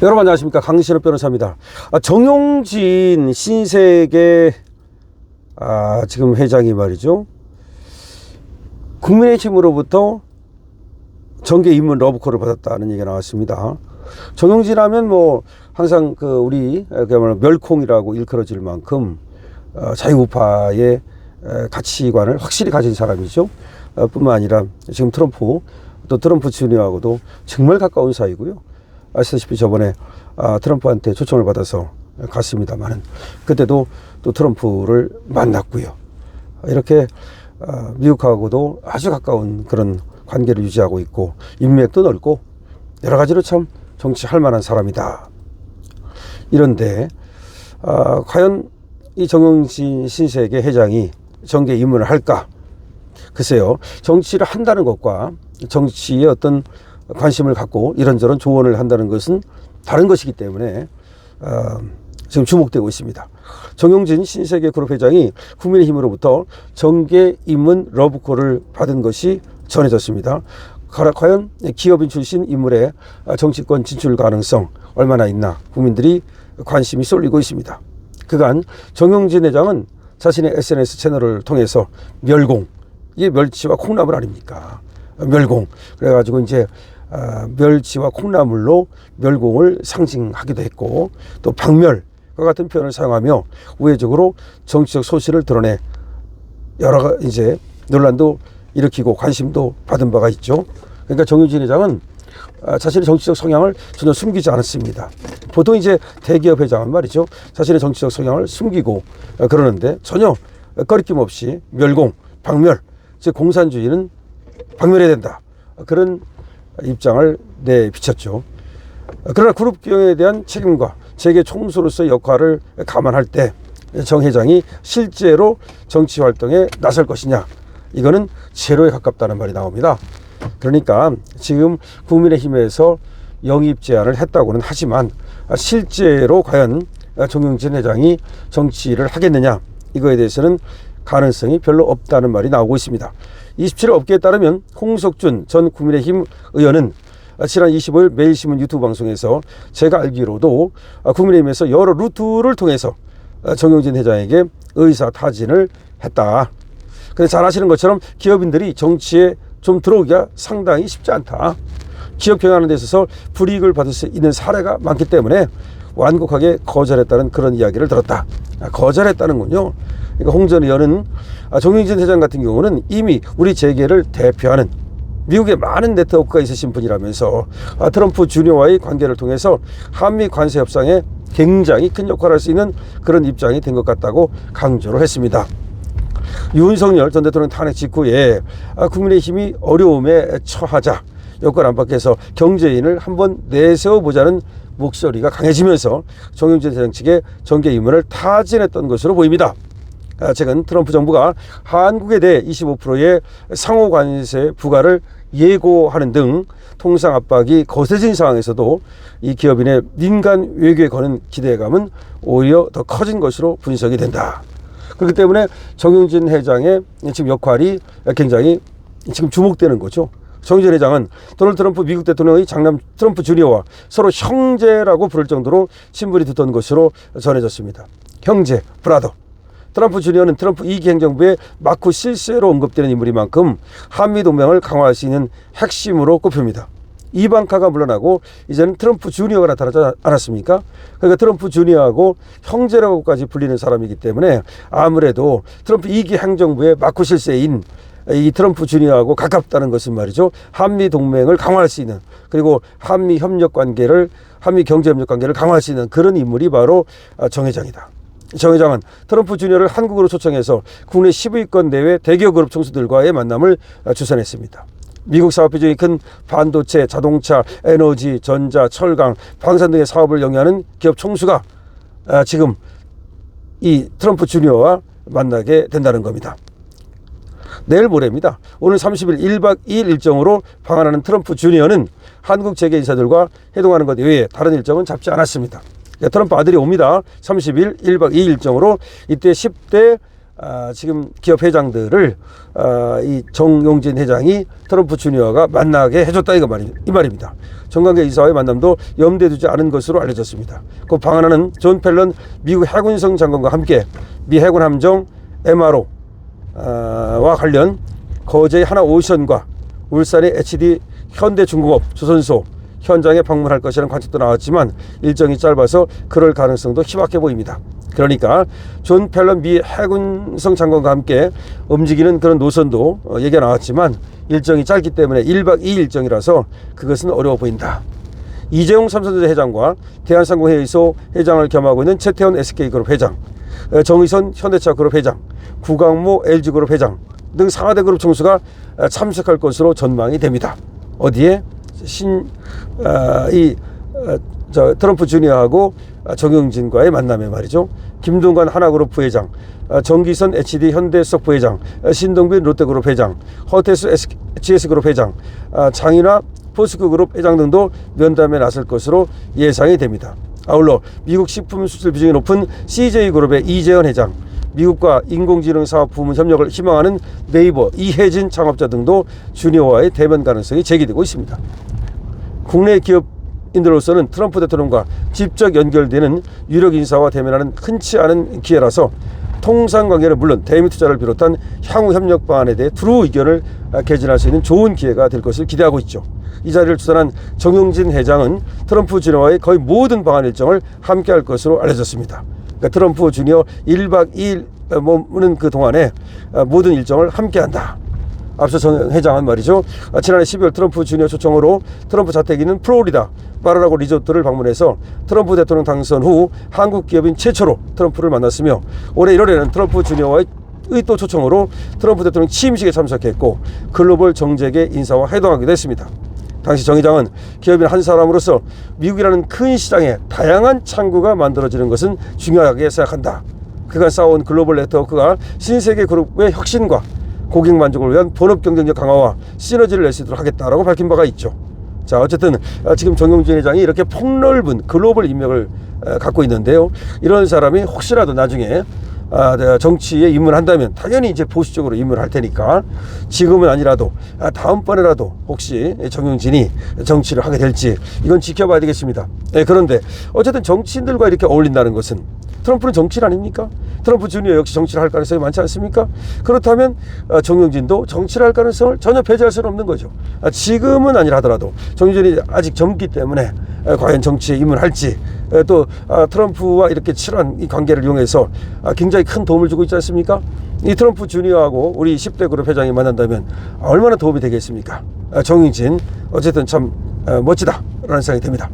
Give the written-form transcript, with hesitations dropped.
여러분 안녕하십니까, 강신업 변호사입니다. 정용진 신세계 지금 회장이 말이죠, 국민의힘으로부터 정계 입문 러브콜을 받았다는 얘기가 나왔습니다. 정용진 하면 뭐 항상 우리 그야말로 멸콩이라고 일컬어질 만큼 자유우파의 가치관을 확실히 가진 사람이죠. 뿐만 아니라 지금 트럼프 주니어하고도 정말 가까운 사이고요. 아시다시피 저번에 트럼프한테 초청을 받아서 갔습니다만은 그때도 또 트럼프를 만났고요. 이렇게 미국하고도 아주 가까운 그런 관계를 유지하고 있고 인맥도 넓고 여러 가지로 참 정치할 만한 사람이다. 이런데 과연 이 정용진 신세계 회장이 정계 입문을 할까? 글쎄요, 정치를 한다는 것과 정치에 어떤 관심을 갖고 이런저런 조언을 한다는 것은 다른 것이기 때문에 지금 주목되고 있습니다. 정용진 신세계 그룹 회장이 국민의힘으로부터 정계 입문 러브콜을 받은 것이 전해졌습니다. 과연 기업인 출신 인물의 정치권 진출 가능성 얼마나 있나 국민들이 관심이 쏠리고 있습니다. 그간 정용진 회장은 자신의 SNS 채널을 통해서 멸공, 이게 멸치와 콩나물 아닙니까? 멸공. 그래가지고 이제 멸치와 콩나물로 멸공을 상징하기도 했고, 또 박멸과 같은 표현을 사용하며 우회적으로 정치적 소신을 드러내 여러 이제 논란도 일으키고 관심도 받은 바가 있죠. 그러니까 정용진 회장은 자신의 정치적 성향을 전혀 숨기지 않았습니다. 보통 이제 대기업 회장은 말이죠, 자신의 정치적 성향을 숨기고 그러는데 전혀 꺼리낌 없이 멸공, 박멸, 즉 공산주의는 박멸해야 된다, 그런 입장을 내비쳤죠. 그러나 그룹 경영에 대한 책임과 재계 총수로서의 역할을 감안할 때 정 회장이 실제로 정치 활동에 나설 것이냐, 이거는 제로에 가깝다는 말이 나옵니다. 그러니까 지금 국민의힘에서 영입 제안을 했다고는 하지만 실제로 과연 정용진 회장이 정치를 하겠느냐, 이거에 대해서는 가능성이 별로 없다는 말이 나오고 있습니다. 27일 업계에 따르면 홍석준 전 국민의힘 의원은 지난 25일 매일신문 유튜브 방송에서 제가 알기로도 국민의힘에서 여러 루트를 통해서 정용진 회장에게 의사 타진을 했다. 근데 잘 아시는 것처럼 기업인들이 정치에 좀 들어오기가 상당히 쉽지 않다. 기업 경영하는 데 있어서 불이익을 받을 수 있는 사례가 많기 때문에 완곡하게 거절했다는 그런 이야기를 들었다. 거절했다는군요. 그러니까 홍 전 의원은 정용진 회장 같은 경우는 이미 우리 재계를 대표하는 미국의 많은 네트워크가 있으신 분이라면서 트럼프 주니어와의 관계를 통해서 한미 관세 협상에 굉장히 큰 역할을 할 수 있는 그런 입장이 된 것 같다고 강조를 했습니다. 윤석열 전 대통령 탄핵 직후에 국민의힘이 어려움에 처하자 여권 안팎에서 경제인을 한번 내세워보자는 목소리가 강해지면서 정용진 회장 측의 정계 입문을 타진했던 것으로 보입니다. 최근 트럼프 정부가 한국에 대해 25%의 상호 관세 부과를 예고하는 등 통상 압박이 거세진 상황에서도 이 기업인의 민간 외교에 거는 기대감은 오히려 더 커진 것으로 분석이 된다. 그렇기 때문에 정용진 회장의 지금 역할이 굉장히 지금 주목되는 거죠. 정용진 회장은 도널드 트럼프 미국 대통령의 장남 트럼프 주니어와 서로 형제라고 부를 정도로 친분이 두던 것으로 전해졌습니다. 형제, 브라더. 트럼프 주니어는 트럼프 2기 행정부의 마크 실세로 언급되는 인물인 만큼 한미동맹을 강화할 수 있는 핵심으로 꼽힙니다. 이방카가 물러나고 이제는 트럼프 주니어가 나타나지 않았습니까? 그러니까 트럼프 주니어하고 형제라고까지 불리는 사람이기 때문에 아무래도 트럼프 2기 행정부의 마크 실세인 이 트럼프 주니어하고 가깝다는 것은 말이죠, 한미 동맹을 강화할 수 있는, 그리고 한미 협력 관계를, 한미 경제 협력 관계를 강화할 수 있는 그런 인물이 바로 정 회장이다. 정 회장은 트럼프 주니어를 한국으로 초청해서 국내 10위권 내외 대기업 그룹 총수들과의 만남을 주선했습니다. 미국 사업 비중이 큰 반도체, 자동차, 에너지, 전자, 철강, 방산 등의 사업을 영위하는 기업 총수가 지금 이 트럼프 주니어와 만나게 된다는 겁니다. 내일 모레입니다. 오늘 30일 1박 2일 일정으로 방한하는 트럼프 주니어는 한국 재계 인사들과 회동하는 것 외에 다른 일정은 잡지 않았습니다. 트럼프 아들이 옵니다. 30일 1박 2일 일정으로 이때 10대 지금 기업 회장들을 이 정용진 회장이 트럼프 주니어가 만나게 해줬다 이 말입니다. 정관계 이사와의 만남도 염두에 두지 않은 것으로 알려졌습니다. 그 방한하는 존 펠런 미국 해군성 장관과 함께 미 해군 함정 MRO와 관련 거제의 하나오션과 울산의 HD 현대중공업 조선소 현장에 방문할 것이라는 관측도 나왔지만 일정이 짧아서 그럴 가능성도 희박해 보입니다. 그러니까 존 펠런 미 해군성 장관과 함께 움직이는 그런 노선도 얘기가 나왔지만 일정이 짧기 때문에 1박 2일 일정이라서 그것은 어려워 보인다. 이재용 삼성전자 회장과 대한상공회의소 회장을 겸하고 있는 최태원 SK그룹 회장, 정의선 현대차그룹 회장, 구강모 LG그룹 회장 등 4대 그룹 총수가 참석할 것으로 전망이 됩니다. 어디에? 트럼프 주니어하고 정용진과의 만남에 말이죠. 김동관 하나그룹 부회장, 정기선 HD 현대석 부회장, 신동빈 롯데그룹 회장, 허태수 GS그룹 회장, 장인화 포스코그룹 회장 등도 면담에 나설 것으로 예상이 됩니다. 아울러 미국 식품 수출 비중이 높은 CJ그룹의 이재현 회장, 미국과 인공지능 사업 부문 협력을 희망하는 네이버 이혜진 창업자 등도 주니어와의 대면 가능성이 제기되고 있습니다. 국내 기업인들로서는 트럼프 대통령과 직접 연결되는 유력 인사와 대면하는 흔치 않은 기회라서 통상관계는 물론 대미 투자를 비롯한 향후 협력 방안에 대해 두루 의견을 개진할 수 있는 좋은 기회가 될 것을 기대하고 있죠. 이 자리를 주선한 정용진 회장은 트럼프 주니어와의 거의 모든 방한 일정을 함께할 것으로 알려졌습니다. 그러니까 트럼프 주니어 1박 2일 머무는 그 동안에 모든 일정을 함께한다. 앞서 정 회장은 말이죠. 지난해 12월 트럼프 주니어 초청으로 트럼프 자택이 있는 플로리다 마라라고 리조트를 방문해서 트럼프 대통령 당선 후 한국 기업인 최초로 트럼프를 만났으며 올해 1월에는 트럼프 주니어와의 또 초청으로 트럼프 대통령 취임식에 참석했고 글로벌 정재계 인사와 회동하기도 했습니다. 당시 정 회장은 기업인 한 사람으로서 미국이라는 큰 시장에 다양한 창구가 만들어지는 것은 중요하게 생각한다. 그간 쌓아온 글로벌 네트워크가 신세계 그룹의 혁신과 고객 만족을 위한 본업 경쟁력 강화와 시너지를 낼 수 있도록 하겠다라고 밝힌 바가 있죠. 자, 어쨌든 지금 정용진 회장이 이렇게 폭넓은 글로벌 인맥을 갖고 있는데요. 이런 사람이 혹시라도 나중에 정치에 입문한다면 당연히 이제 보수적으로 입문할 테니까 지금은 아니라도 다음번에라도 혹시 정용진이 정치를 하게 될지 이건 지켜봐야 되겠습니다. 그런데 어쨌든 정치인들과 이렇게 어울린다는 것은 트럼프는 정치인 아닙니까? 트럼프 주니어 역시 정치를 할 가능성이 많지 않습니까? 그렇다면 정용진도 정치를 할 가능성을 전혀 배제할 수는 없는 거죠. 지금은 아니라 하더라도 정용진이 아직 젊기 때문에 과연 정치에 입문할지 또 트럼프와 이렇게 친한 이 관계를 이용해서 굉장히 큰 도움을 주고 있지 않습니까? 이 트럼프 주니어하고 우리 10대 그룹 회장이 만난다면 얼마나 도움이 되겠습니까? 정용진 어쨌든 참 멋지다라는 생각이 듭니다.